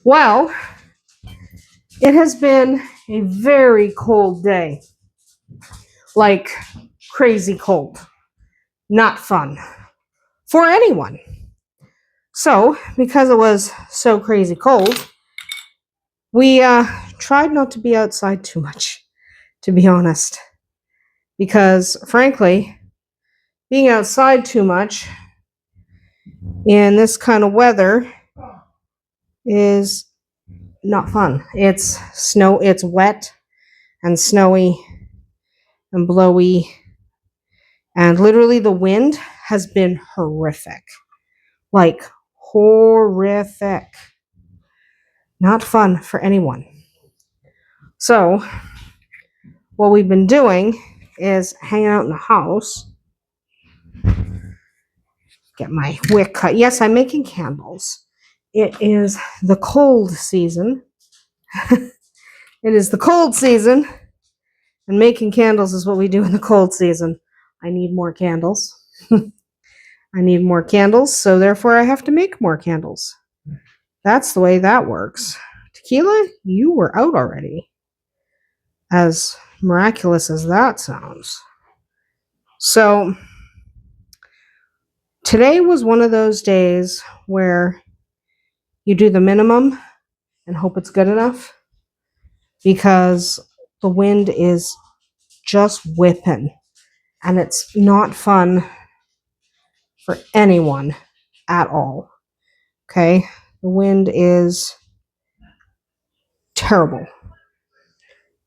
Well, it has been a very cold day. Like crazy cold. Not fun for anyone. So, because it was so crazy cold, we tried not to be outside too much, to be honest. Because, frankly, being outside too much in this kind of weather is not fun. It's wet and snowy and blowy, and literally the wind has been horrific. Like, horrific. Not fun for anyone. So, what we've been doing is hanging out in the house. Get my wick cut. Yes, I'm making candles. It is the cold season. It is the cold season. And making candles is what we do in the cold season. I need more candles. I need more candles, so therefore I have to make more candles. That's the way that works. Tequila, you were out already. As miraculous as that sounds. So, today was one of those days where you do the minimum and hope it's good enough, because the wind is just whipping and it's not fun for anyone at all. Okay? The wind is terrible.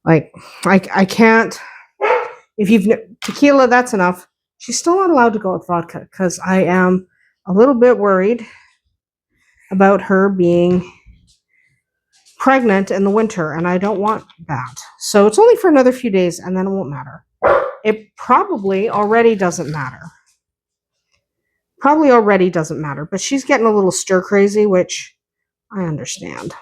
Like, I can't. If you've tequila, that's enough. She's still not allowed to go with vodka because I am a little bit worried about her being pregnant in the winter, and I don't want that. So it's only for another few days, and then it won't matter. It probably already doesn't matter. But she's getting a little stir crazy, which I understand.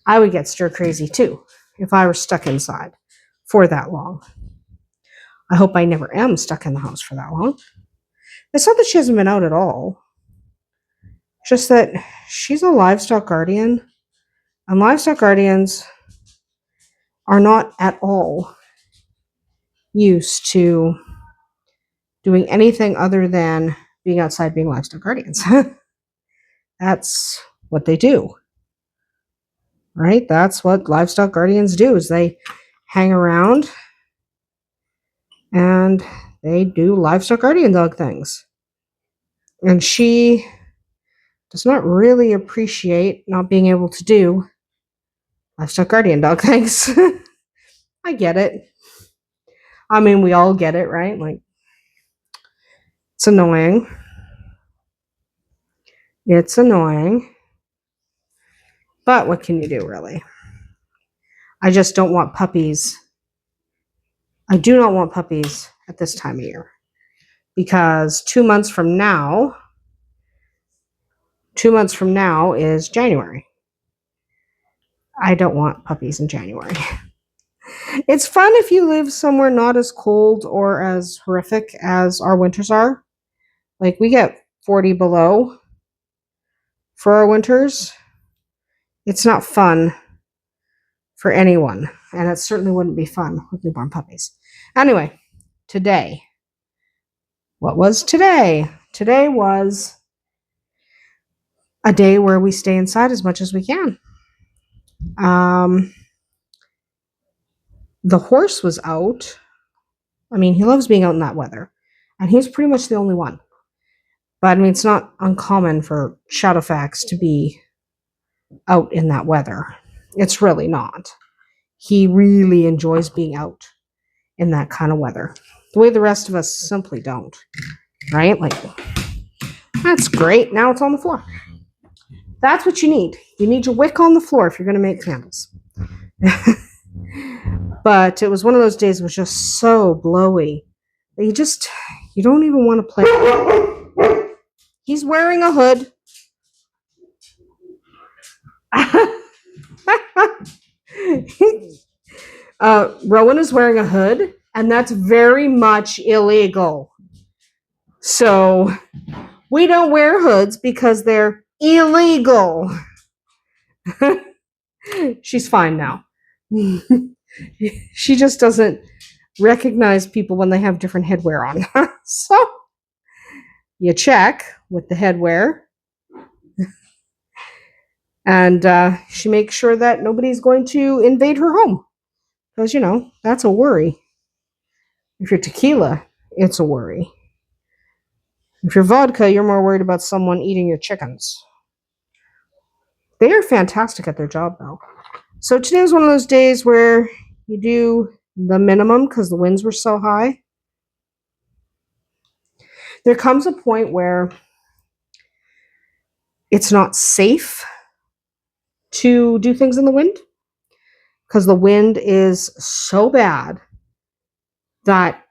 I would get stir crazy too if I were stuck inside for that long. I hope I never am stuck in the house for that long. It's not that she hasn't been out at all. Just that she's a livestock guardian, and livestock guardians are not at all used to doing anything other than being outside being livestock guardians. That's what they do. Right? That's what livestock guardians do, is they hang around and they do livestock guardian dog things. And she does not really appreciate not being able to do livestock guardian dog things. I get it. I mean, we all get it, right? Like, it's annoying. It's annoying. But what can you do, really? I just don't want puppies. I do not want puppies at this time of year. Because 2 months from now is January. I don't want puppies in January. It's fun if you live somewhere not as cold or as horrific as our winters are. Like, we get 40 below for our winters. It's not fun for anyone, and it certainly wouldn't be fun with newborn puppies. Anyway, today. What was today? Today was a day where we stay inside as much as we can. The horse was out. I mean, he loves being out in that weather, and he's pretty much the only one. But I mean, it's not uncommon for Shadowfax to be out in that weather. It's really not. He really enjoys being out in that kind of weather, the way the rest of us simply don't. Right? Like, that's great. Now it's on the floor. That's what you need. You need your wick on the floor if you're going to make candles. But it was one of those days that was just so blowy that you don't even want to play. He's wearing a hood. Rowan is wearing a hood, and that's very much illegal. So we don't wear hoods because they're illegal. She's fine now. She just doesn't recognize people when they have different headwear on. So you check with the headwear, and she makes sure that nobody's going to invade her home. Because, that's a worry. If you're tequila, it's a worry. If you're vodka, you're more worried about someone eating your chickens. They are fantastic at their job, though. So today was one of those days where you do the minimum because the winds were so high. There comes a point where it's not safe to do things in the wind because the wind is so bad that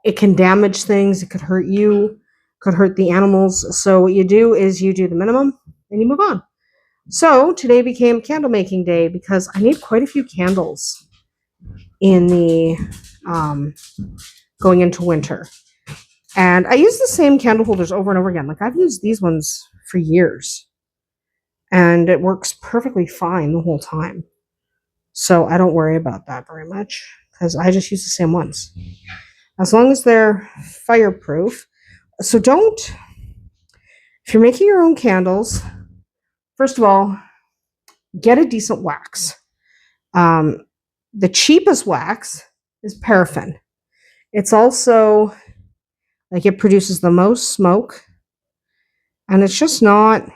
it can damage things. It could hurt you, could hurt the animals. So what you do is you do the minimum and you move on. So today became candle making day because I need quite a few candles in the going into winter. And I use the same candle holders over and over again. Like, I've used these ones for years. And it works perfectly fine the whole time. So I don't worry about that very much because I just use the same ones. As long as they're fireproof. So if you're making your own candles, first of all, get a decent wax. The cheapest wax is paraffin. It's also, like, it produces the most smoke. And it's just not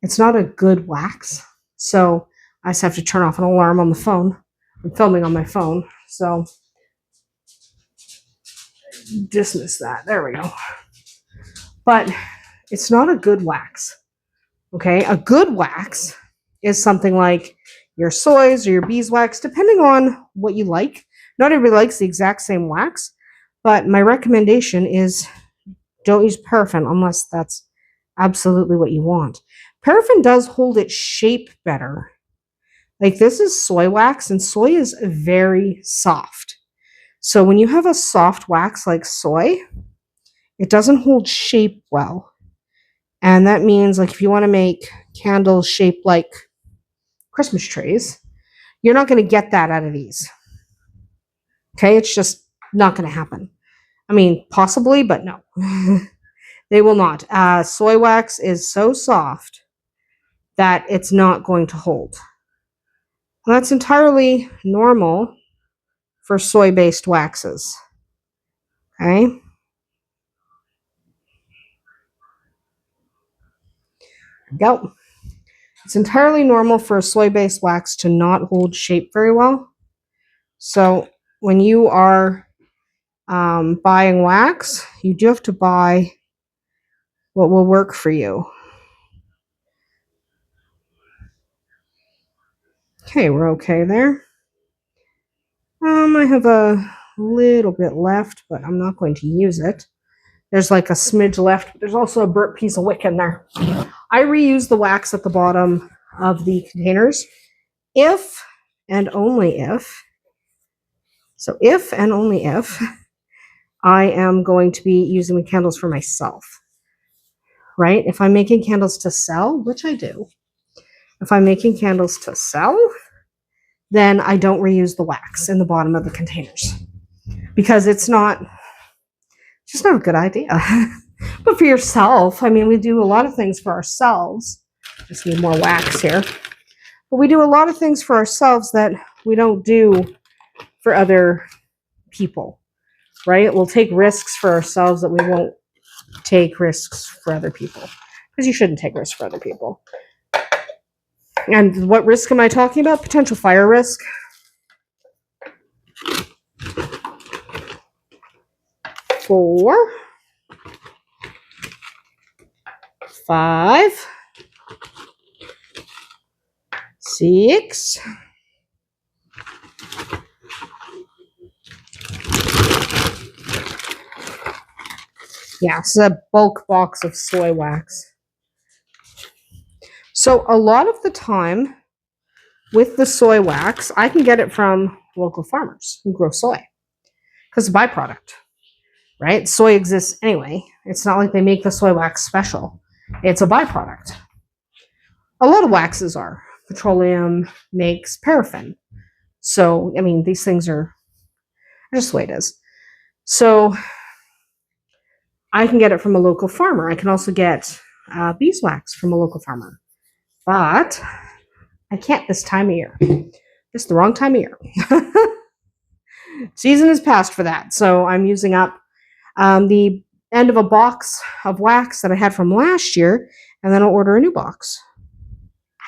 a good wax. So I just have to turn off an alarm on the phone. I'm filming on my phone. So dismiss that. There we go. But it's not a good wax. Okay? A good wax is something like your soys or your beeswax, depending on what you like. Not everybody likes the exact same wax, but my recommendation is don't use paraffin unless that's absolutely what you want. Paraffin does hold its shape better. Like, this is soy wax, and soy is very soft. So when you have a soft wax like soy, it doesn't hold shape well. And that means, like, if you want to make candles shaped like Christmas trees, you're not going to get that out of these. Okay? It's just not going to happen. I mean, possibly, but no. They will not. Soy wax is so soft that it's not going to hold. And that's entirely normal for soy-based waxes. Okay? Go. It's entirely normal for a soy-based wax to not hold shape very well. So when you are buying wax, you do have to buy what will work for you. Okay, we're okay there. I have a little bit left, but I'm not going to use it. There's like a smidge left. There's also a burnt piece of wick in there. I reuse the wax at the bottom of the containers if and only if I am going to be using the candles for myself, right? If I'm making candles to sell, which I do, if I'm making candles to sell, then I don't reuse the wax in the bottom of the containers because it's just not a good idea. But for yourself, I mean, we do a lot of things for ourselves. Just need more wax here. But we do a lot of things for ourselves that we don't do for other people, right? We'll take risks for ourselves that we won't take risks for other people because you shouldn't take risks for other people. And what risk am I talking about? Potential fire risk. 4, 5, 6, 's a bulk box of soy wax. So a lot of the time with the soy wax, I can get it from local farmers who grow soy because it's a byproduct, right? Soy exists anyway. It's not like they make the soy wax special. It's a byproduct. A lot of waxes are. Petroleum makes paraffin. So, I mean, these things are just the way it is. So, I can get it from a local farmer. I can also get beeswax from a local farmer. But I can't this time of year. Just the wrong time of year. Season is past for that. So, I'm using up the end of a box of wax that I had from last year, and then I'll order a new box.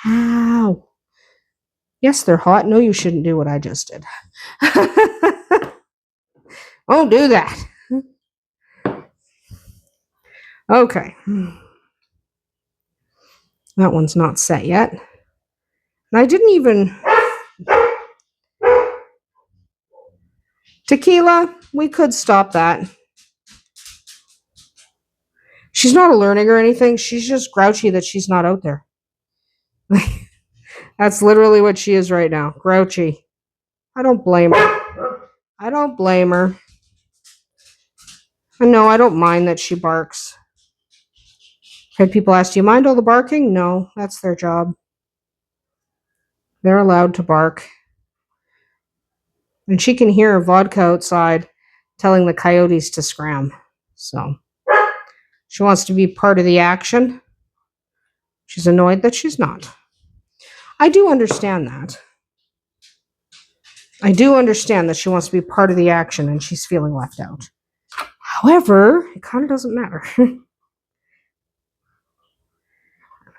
Ow. Yes, they're hot. No, you shouldn't do what I just did. Don't do that. Okay. That one's not set yet. And I didn't even... Tequila, we could stop that. She's not alerting or anything. She's just grouchy that she's not out there. That's literally what she is right now. Grouchy. I don't blame her. I don't blame her. And no, I don't mind that she barks. I've had people ask, do you mind all the barking? No, that's their job. They're allowed to bark. And she can hear vodka outside telling the coyotes to scram. So she wants to be part of the action. She's annoyed that she's not. I do understand that. I do understand that she wants to be part of the action and she's feeling left out. However, it kind of doesn't matter.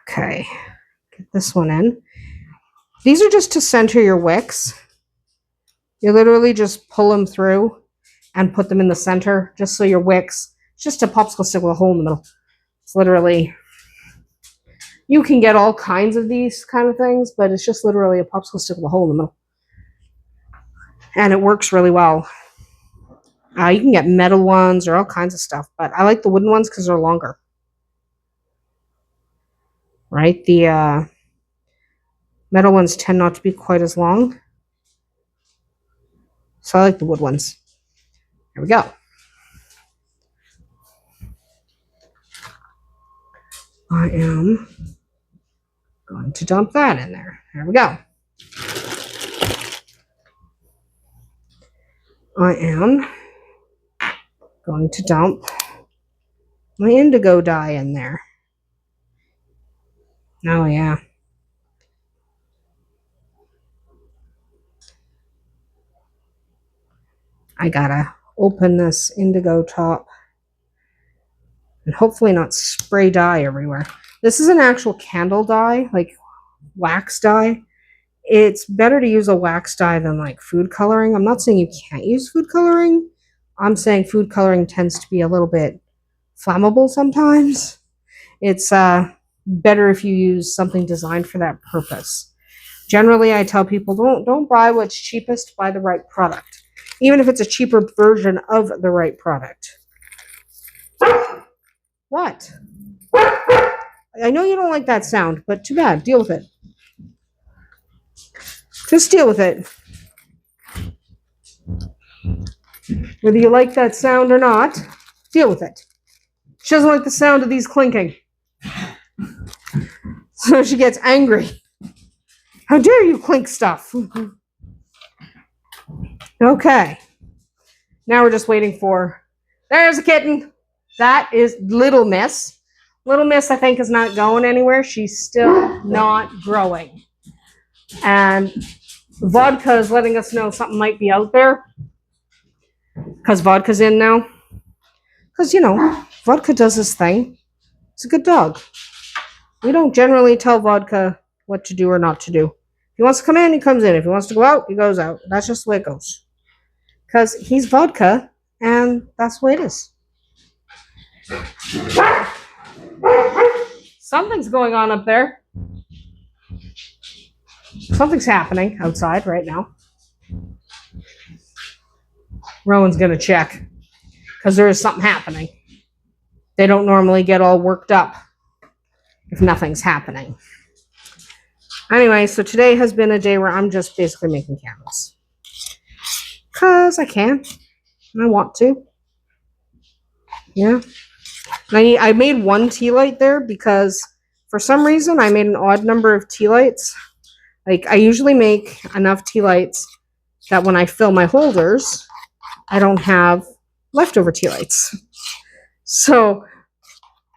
Okay, get this one in. These are just to center your wicks. You literally just pull them through and put them in the center, just so your wicks, it's just a popsicle stick with a hole in the middle. It's literally, you can get all kinds of these kind of things, but it's just literally a popsicle stick with a hole in the middle. And it works really well. You can get metal ones or all kinds of stuff, but I like the wooden ones because they're longer. Right? The metal ones tend not to be quite as long. So I like the wood ones. There we go. I am going to dump that in there. There we go. I am going to dump my indigo dye in there. Oh, yeah. I gotta open this indigo top and hopefully not spray dye everywhere. This is an actual candle dye, like wax dye. It's better to use a wax dye than like food coloring. I'm not saying you can't use food coloring. I'm saying food coloring tends to be a little bit flammable sometimes. It's better if you use something designed for that purpose. Generally, I tell people don't buy what's cheapest, buy the right product. Even if it's a cheaper version of the right product. What? I know you don't like that sound, but too bad. Deal with it. Just deal with it. Whether you like that sound or not, deal with it. She doesn't like the sound of these clinking. So she gets angry. How dare you clink stuff? Okay. Now we're just waiting for... There's a kitten. That is Little Miss. Little Miss, I think, is not going anywhere. She's still not growing. And vodka is letting us know something might be out there. Because vodka's in now. Because, you know, vodka does this thing. It's a good dog. We don't generally tell vodka what to do or not to do. If he wants to come in, he comes in. If he wants to go out, he goes out. That's just the way it goes. Because he's vodka, and that's the way it is. Something's going on up there. Something's happening outside right now. Rowan's going to check. Because there is something happening. They don't normally get all worked up if nothing's happening. Anyway, so today has been a day where I'm just basically making candles. Because I can. And I want to. Yeah. I made one tea light there because for some reason, I made an odd number of tea lights. Like, I usually make enough tea lights that when I fill my holders, I don't have leftover tea lights. So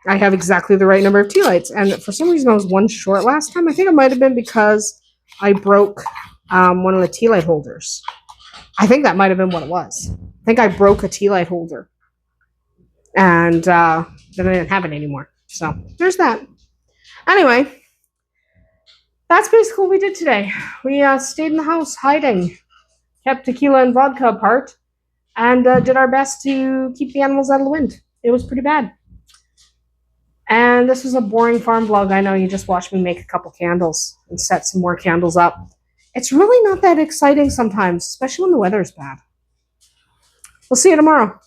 I have exactly the right number of tea lights. And for some reason, I was one short last time. I think it might have been because I broke one of the tea light holders. I think that might have been what it was. I think I broke a tea light holder. And then I didn't have it anymore. So there's that. Anyway, that's basically what we did today. We stayed in the house hiding, kept tequila and vodka apart, and did our best to keep the animals out of the wind. It was pretty bad. And this was a boring farm vlog. I know, you just watched me make a couple candles and set some more candles up. It's really not that exciting sometimes, especially when the weather's bad. We'll see you tomorrow.